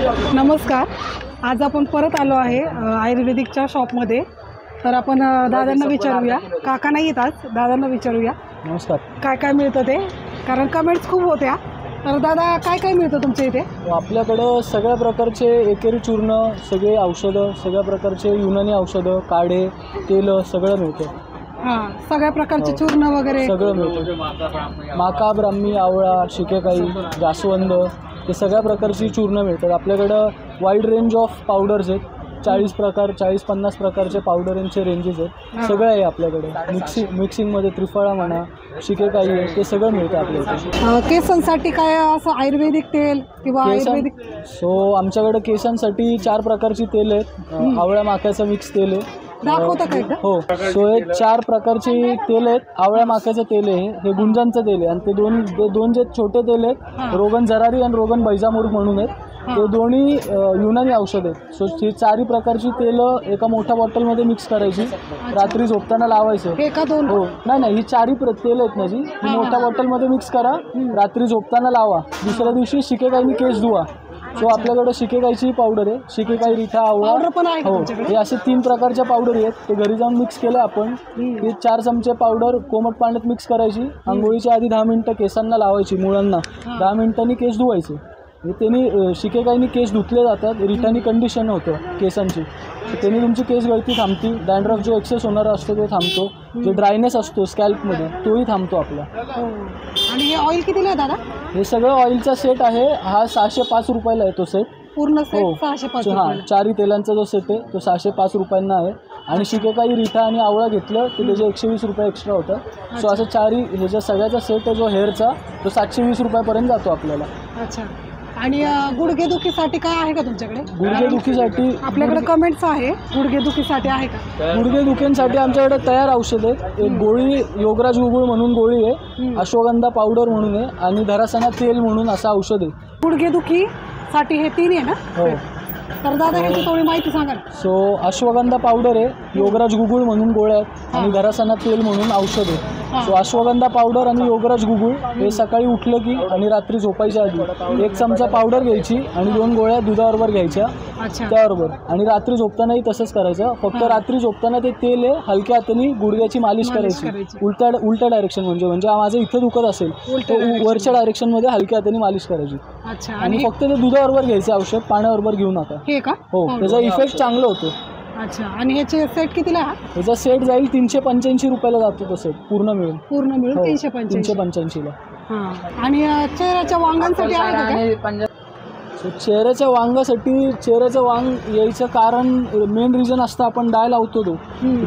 नमस्कार. आज आपण परत आलो आहे आयुर्वेदिकच्या शॉपमध्ये. तर आपण दादांना विचारूया. काका नाही येत आज, दादांना विचारूया. नमस्कार. काय काय मिळतं ते, कारण कमेंट्स खूप होत्या. तर दादा काय काय मिळतं तुमच्या इथे? आपल्याकडं सगळ्या प्रकारचे एकेरी चूर्ण, सगळे औषधं, सगळ्या प्रकारचे युनानी औषधं, काढे, तेल सगळं मिळतं. हां, सगळ्या प्रकारचे चूर्ण वगैरे सगळं मिळतं. माका, ब्राह्मी, आवळा, शिकेकाई, जास्वंद, हे सगळ्या प्रकारची चूर्ण मिळतात. आपल्याकडं वाईड रेंज ऑफ पावडर्स आहेत. 40-50 प्रकारचे पावडरांचे रेंजेस आहेत. सगळं आहे आपल्याकडे. मिक्सिंगमध्ये त्रिफळा म्हणा, शिकेकाई आहे, ते सगळं मिळतं आपल्याकडे. केसांसाठी काय असं आयुर्वेदिक तेल किंवा आयुर्वेदिक? आमच्याकडे केसांसाठी 4 प्रकारची तेल आहेत. आवळ्या माक्याचं मिक्स तेल आहे. दाखवता का एकदा? हो. हे 4 प्रकारची तेल आहेत. आवळ्या माक्याचं तेल आहे, हे गुंजांचं तेल आहे, आणि ते दोन जे छोटे तेल आहेत, रोगन जरारी आणि रोगन बैजामूर म्हणून आहेत. ते दोन्ही युनानी औषध आहेत. ही 4 प्रकारची तेल एका मोठ्या बॉटलमध्ये मिक्स करायची, रात्री झोपताना लावायचं. एका दोन? हो, नाही, ही 4 तेल आहेत ना, जी मोठ्या बॉटलमध्ये मिक्स करा, रात्री झोपताना लावा. दुसऱ्या दिवशी शिकेकाईनी केस धुवा. आपल्याकडे शिकेकाईची पावडर आहे, शिकेकाई, रिठा, आवळा. हो, हे असे 3 प्रकारच्या पावडर आहेत. ते घरी जाऊन मिक्स केले आपण. हे 4 चमचे पावडर कोमट पाण्यात मिक्स करायची. आंघोळीच्या आधी 10 मिनिटं केसांना लावायची, मुळांना 10 मिनिटांनी केस धुवायचे. त्यांनी शिकेकाईनी केस धुतले जातात. रिठानी कंडिशन होतं केसांची, त्यांनी तुमची केस गळती थांबती. डॅन्ड्रफ जो एक्सेस होणारा असतो तो थांबतो. जे ड्रायनेस असतो स्कॅल्पमध्ये तोही थांबतो आपला. आणि हे ऑइल कितीला आहे दादा? हे सगळं ऑइलचा सेट आहे. हा 605 रुपयाला आहे तो सेट. पूर्ण सेट 605? हां, 4 तेलांचा जो सेट आहे तो 605 रुपयांना आहे. आणि शिकेकाई, रिठा आणि आवळा घेतलं तर त्याचे 120 रुपये एक्स्ट्रा होतं. असं 4 ह्याच्या सगळ्याचा सेट आहे जो हेअरचा, तो 720 रुपयापर्यंत जातो आपल्याला. अच्छा. आणि गुडघेदुखीसाठी काय आहे का तुमच्याकडे? गुडघेदुखीसाठी आपल्याकडे कमेंट्स आहे. गुडघेदुखीसाठी आहे का? गुडघेदुखीसाठी आमच्याकडे तयार औषध आहे. एक गोळी योगराज गुगुळ म्हणून गोळी आहे, अश्वगंधा पावडर म्हणून आहे, आणि धरासना तेल म्हणून असं औषध आहे. गुडघेदुखीसाठी हे 3 आहे ना? हो. तर दादा ह्याची थोडी माहिती सांगा. अश्वगंधा पावडर आहे, योगराज गुगुळ म्हणून गोळ्या आहेत, आणि धरासना तेल म्हणून औषध आहे. अश्वगंधा पावडर आणि योगराज गुगुळ हे सकाळी उठलं की आणि रात्री झोपायच्या आधी 1 चमचा पावडर घ्यायची आणि 2 गोळ्या दुधाबरोबर घ्यायच्या त्याबरोबर, आणि रात्री झोपतानाही तसंच करायचं. फक्त रात्री झोपताना ते तेल आहे हलक्या हाताने गुडघ्याची मालिश करायची. उलट्या डायरेक्शन म्हणजे माझं इथं दुखत असेल तर वरच्या डायरेक्शनमध्ये हलक्या हाताने मालिश करायची. आणि फक्त ते दुधाबरोबर घ्यायचं औषध, पाण्याबरोबर घेऊ नका. हे का? हो, त्याचा इफेक्ट चांगला होतो. अच्छा. आणि ह्याचे सेट कितीला आहे? ह्याचा सेट जाईल 385 रुपयाला जातो तो सेट पूर्ण मिळून. 385ला. आणि चेहऱ्याच्या वांगांसाठी आहे का? चेहऱ्याच्या वांगासाठी चेहऱ्याचं वांग यायचं कारण मेन रिझन असतं आपण डाय लावतो तो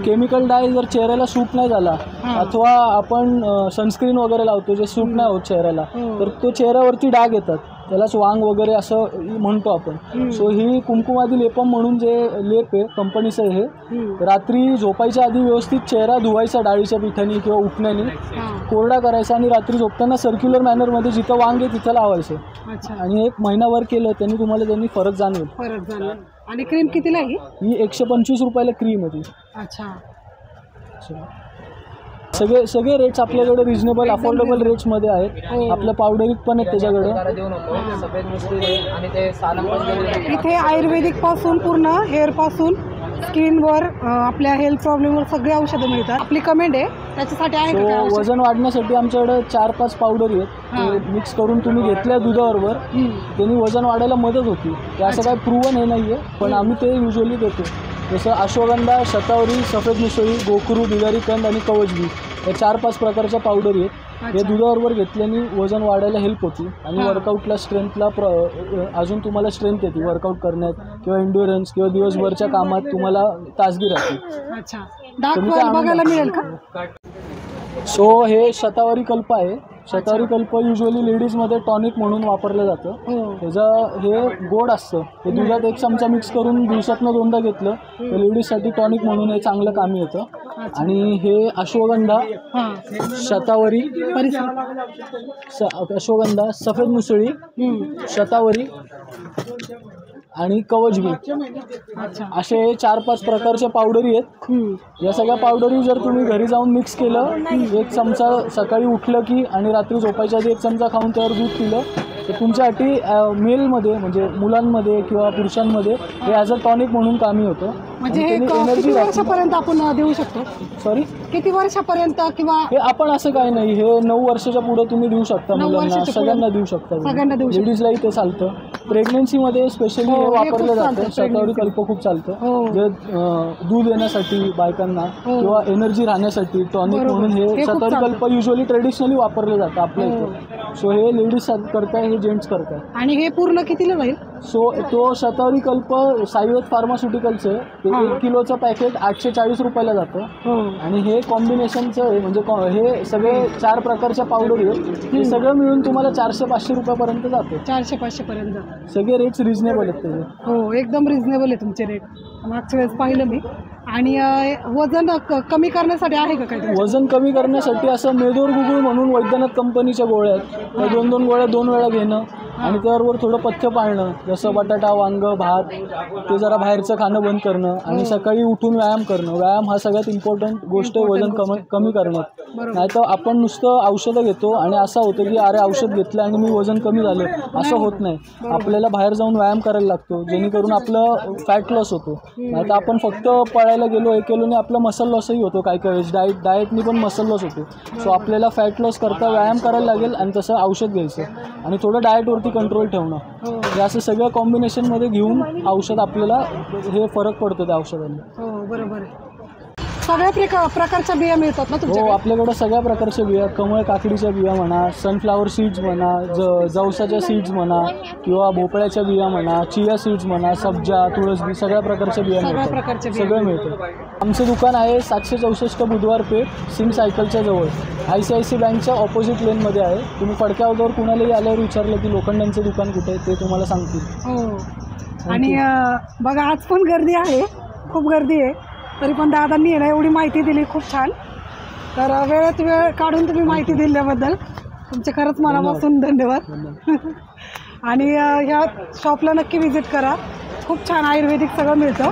केमिकल डाय. जर चेहऱ्याला सूट नाही झाला अथवा आपण सनस्क्रीन वगैरे लावतो जे सूट नाही होत चेहऱ्याला, तर तो चेहऱ्यावरती डाग येतात, त्यालाच वांग वगैरे असं म्हणतो आपण. ही कुंकुमादी लेपम म्हणून जे लेप आहे कंपनीचं, हे रात्री झोपायच्या आधी व्यवस्थित चेहरा धुवायचा डाळीच्या पिठाने किंवा उठण्याने, कोरडा करायचा, आणि रात्री झोपताना सर्क्युलर मॅनरमध्ये जिथं वांग आहे तिथं लावायचं. आणि 1 महिनाभर केलं त्यांनी फरक जाणवेल. आणि क्रीम कितीला आहे? ही 125 रुपयाला क्रीम आहे ती. अच्छा. सगळे रेट्स आपल्याकडे रिजनेबल अफोर्डेबल रेट्समध्ये आहेत. आपलं पावडरीत पण आहेत त्याच्याकडे. इथे आयुर्वेदिक पासून पूर्ण हेअर पासून स्किनवर आपल्या हेल्थ प्रॉब्लेमवर सगळे औषधं मिळतात. आपली कमेंट आहे त्याच्यासाठी आहे का? वजन वाढण्यासाठी आमच्याकडे 4-5 पावडर आहेत. मिक्स करून तुम्ही घेतल्या दुधाबरोबर त्यांनी वजन वाढायला मदत होती. असं काय प्रूव्हन हे नाही आहे, पण आम्ही ते युजली देतो. जसं अश्वगंधा, शतावरी, सफेद मुसळी, गोखरू, बिगारी कंद आणि कवचबी या 4-5 प्रकारच्या पावडरी आहेत. हे दुधाबरोबर घेतल्याने वजन वाढायला हेल्प होती, आणि वर्कआउटला स्ट्रेंथला अजून तुम्हाला स्ट्रेंथ येते वर्कआउट करण्यात किंवा एन्ड्युरन्स किंवा दिवसभरच्या कामात तुम्हाला ताजगी राहते. बघायला मिळेल का? हे शतावरी कल्प आहे. शतावरी कल्प युजली लेडीजमध्ये टॉनिक म्हणून वापरलं जातं. त्याचं हे गोड असतं. हे दुधात 1 चमचा मिक्स करून दिवसातनं 2दा घेतलं तर लेडीजसाठी टॉनिक म्हणून हे चांगलं कामी येतं. आणि हे अश्वगंधा, शतावरी, अश्वगंधा, सफेद मुसळी, शतावरी आणि कवचबी असे 4-5 प्रकारच्या पावडरी आहेत. या सगळ्या पावडरी जर तुम्ही घरी जाऊन मिक्स केलं, 1 चमचा सकाळी उठलं की आणि रात्री झोपायच्या आधी 1 चमचा खाऊन त्यावर दूध पिलं तर तुमच्यासाठी मेलमध्ये म्हणजे मुलांमध्ये किंवा पुरुषांमध्ये हे ॲज अ टॉनिक म्हणून कामी होतं. म्हणजे हे किती वर्षापर्यंत आपण देऊ शकतो? सॉरी, किती वर्षापर्यंत? किंवा हे आपण असं काही नाही, हे 9 वर्षाच्या पुढे तुम्ही देऊ शकता मुलांना, सगळ्यांना देऊ शकता, सगळ्यांना देऊ शकता. लेडीजलाही ते चालतं. प्रेग्नन्सीमध्ये स्पेशली हे वापरलं जातं. शतावरी कल्प खूप चालतं, जे दूध येण्यासाठी बायकांना किंवा एनर्जी राहण्यासाठी टॉनिक म्हणून हे शतावरी कल्प युजली ट्रेडिशनली वापरलं जातं आपल्या इथे. सो हे लेडीज करताय, हे जेंट्स करताय. आणि हे पूर्ण कितीला जाईल? सो तो शतावरी कल्प साईवत फार्मास्युटिकल्सचं आहे, ते 1 किलोचं पॅकेट 840 रुपयाला जातं. आणि हे कॉम्बिनेशनचं आहे, म्हणजे हे सगळे 4 प्रकारच्या पावडर आहेत, हे सगळं मिळून तुम्हाला 400-500 रुपयापर्यंत जातं. 400-500 पर्यंत सगळे रेट्स रिजनेबल आहेत त्याचे. हो, एकदम रिजनेबल आहे तुमचे रेट. मागच्या वेळेस पाहिलं मी. आणि वजन कमी करण्यासाठी आहे का काही? वजन कमी करण्यासाठी असं मेदोर गुगुळ म्हणून वैद्यनाथ कंपनीच्या गोळ्या आहेत, त्या 2-2 गोळ्या 2 वेळा घेणं आणि त्याबरोबर थोडं पथ्य पाळणं, जसं बटाटा, वांग, भात, ते जरा बाहेरचं खाणं बंद करणं आणि सकाळी उठून व्यायाम करणं. व्यायाम हा सगळ्यात इम्पॉर्टंट गोष्ट आहे वजन कमी करण्यात. नाही तर आपण नुसतं औषधं घेतो आणि असं होतं की अरे औषध घेतलं आणि मी वजन कमी झालं, असं होत नाही. आपल्याला बाहेर जाऊन व्यायाम करायला लागतो, जेणेकरून आपलं फॅट लॉस होतो. नाही तर आपण फक्त पळायला गेलो, हे केलो आणि आपलं मसल लॉसही होतो. काही वेळेस डाएटनी पण मसल लॉस होतो. सो आपल्याला फॅट लॉस करता व्यायाम करायला लागेल आणि तसं औषध घ्यायचं आणि थोडं डाएटवरती कंट्रोल ठेवणं. हे असं सगळं कॉम्बिनेशनमध्ये घेऊन औषध आपल्याला हे फरक पडतो त्या औषधाने. हो, बरोबर आहे. सगळ्या प्रकारच्या बिया मिळतात ना तुमच्याकडे? हो, आपल्याकडं सगळ्या प्रकारच्या बिया, कमळ काकडीच्या बिया म्हणा, सनफ्लावर सीड्स म्हणा, जवसाच्या सीड्स म्हणा किंवा भोपळ्याच्या बिया म्हणा, चिया सीड्स म्हणा, सब्जा, तुळस, सगळ्या प्रकारच्या बिया मिळतात. सगळं मिळतं. आमचं दुकान आहे 764 बुधवार पेठ, सिंग सायकलच्या जवळ, ICICI बँकच्या ऑपोजिट लेनमध्ये आहे. तुम्ही फडक्यावर कुणालाही आल्यावर विचारलं की लोखंडांचं दुकान कुठे आहे, ते तुम्हाला सांगतील. हो. आणि बघा, आज पण गर्दी आहे, खूप गर्दी आहे. तरी पण दादांनी आहे ना एवढी माहिती दिली, खूप छान. तर वेळेत वेळ काढून तुम्ही माहिती दिल्याबद्दल तुमचे खरंच मनापासून धन्यवाद. आणि ह्या शॉपला नक्की व्हिजिट करा, खूप छान आयुर्वेदिक सगळं मिळतं.